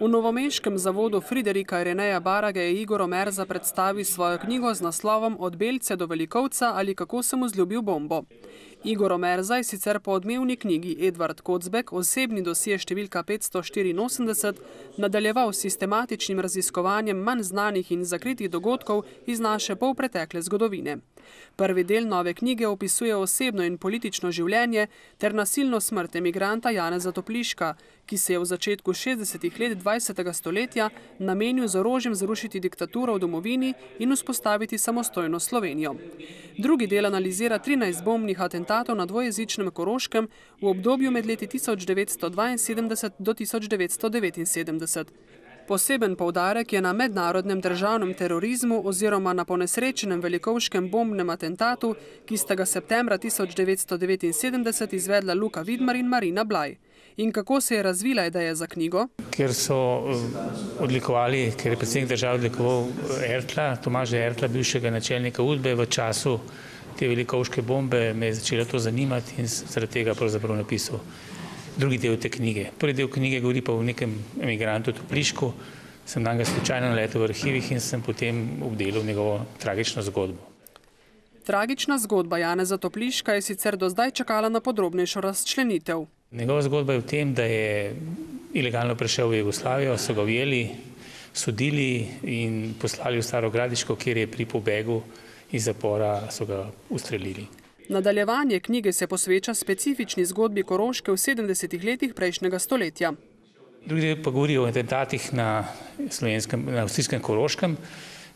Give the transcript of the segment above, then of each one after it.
V novomeškem zavodu Friderika Ireneja Barage je Igor Omerza predstavil svojo knjigo z naslovom Od Belce do Velikovca ali kako sem vzljubil bombo. Igor Omerza je sicer po odmevni knjigi Edvard Kocbek, osebni dosje številka 584, nadaljeval s sistematičnim raziskovanjem manj znanih in zakritih dogodkov iz naše polpretekle zgodovine. Prvi del nove knjige opisuje osebno in politično življenje ter nasilno smrt emigranta Janeza Topliška, ki se je v začetku 60. let 20. stoletja namenil z orožjem zrušiti diktaturo v domovini in vzpostaviti samostojno Slovenijo. Drugi del analizira 13 bombnih atentatov na dvojezičnem Koroškem v obdobju med leti 1972 do 1979. Poseben poudarek je na mednarodnem državnem terorizmu oziroma na ponesrečenem velikovškem bombnem atentatu, ki sta ga septembra 1979 izvedla Luka Vidmar in Marina Blaj. In kako se je razvila ideja za knjigo? Ker so odlikovali, ker je predsednik države odlikoval Ertla, Tomaža Ertla, bivšega načelnika UDBE, v času te velikovške bombe, me je začelo to zanimati in zaradi tega pravzaprav napisal drugi del te knjige. Prvi del knjige govori pa o nekem emigrantu Toplišku, sem na njega slučajno naletel v arhivih in sem potem obdelal njegovo tragično zgodbo. Tragična zgodba Janeza Topliška je sicer do zdaj čakala na podrobnejšo razčlenitev. Njegova zgodba je v tem, da je ilegalno prišel v Jugoslavijo, so ga ujeli, sodili in poslali v Staro Gradiško, kjer je pri pobegu iz zapora so ga ustrelili. Nadaljevanje knjige se posveča specifični zgodbi Koroške v 70. letih prejšnjega stoletja. Drugi del pa govori o atentatih na avstrijskem Koroškem,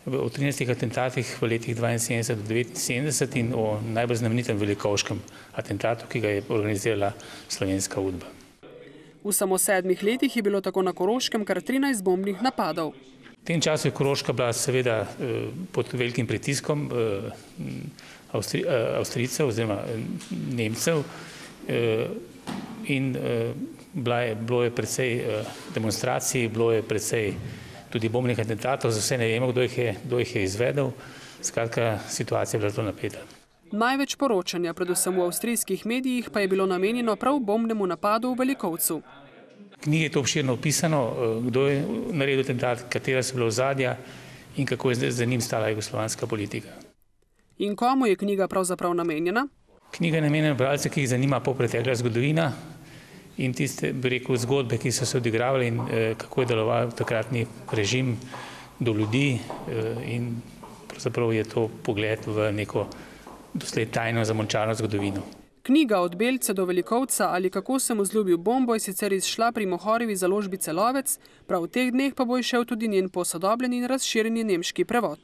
o 13 atentatih v letih 72 do 79 in o najbolj znamenitem velikovškem atentatu, ki ga je organizirala slovenska UDBA. V samo 7 letih je bilo tako na Koroškem kar 13 bombnih napadov. V tem času je Koroška bila seveda pod velikim pritiskom Avstrijcev oziroma Nemcev in bilo je precej demonstracij, bilo je precej tudi bombnih atentatov, za vse ne vemo, kdo jih je izvedel. Skratka, situacija je bila zelo napeta. Največ poročanja, predvsem v avstrijskih medijih, pa je bilo namenjeno prav bombnemu napadu v Velikovcu. V knjigi je to obširno opisano, kdo je naredil atentat, katera so bila ozadja in kako je za njim stala jugoslovanska politika. In komu je knjiga pravzaprav namenjena? Knjiga je namenjena bralcem, ki jih zanima polpretekla zgodovina in tiste, bi rekel, zgodbe, ki so se odigravali in kako je deloval takratni režim do ljudi in pravzaprav je to pogled v neko doslej tajno zamolčano zgodovino. Knjiga Od Belce do Velikovca ali kako sem vzljubil bombo je sicer izšla pri Mohorjevi založbi Celovec, prav v teh dneh pa bo izšel tudi njen posodobljen in razširjeni nemški prevod.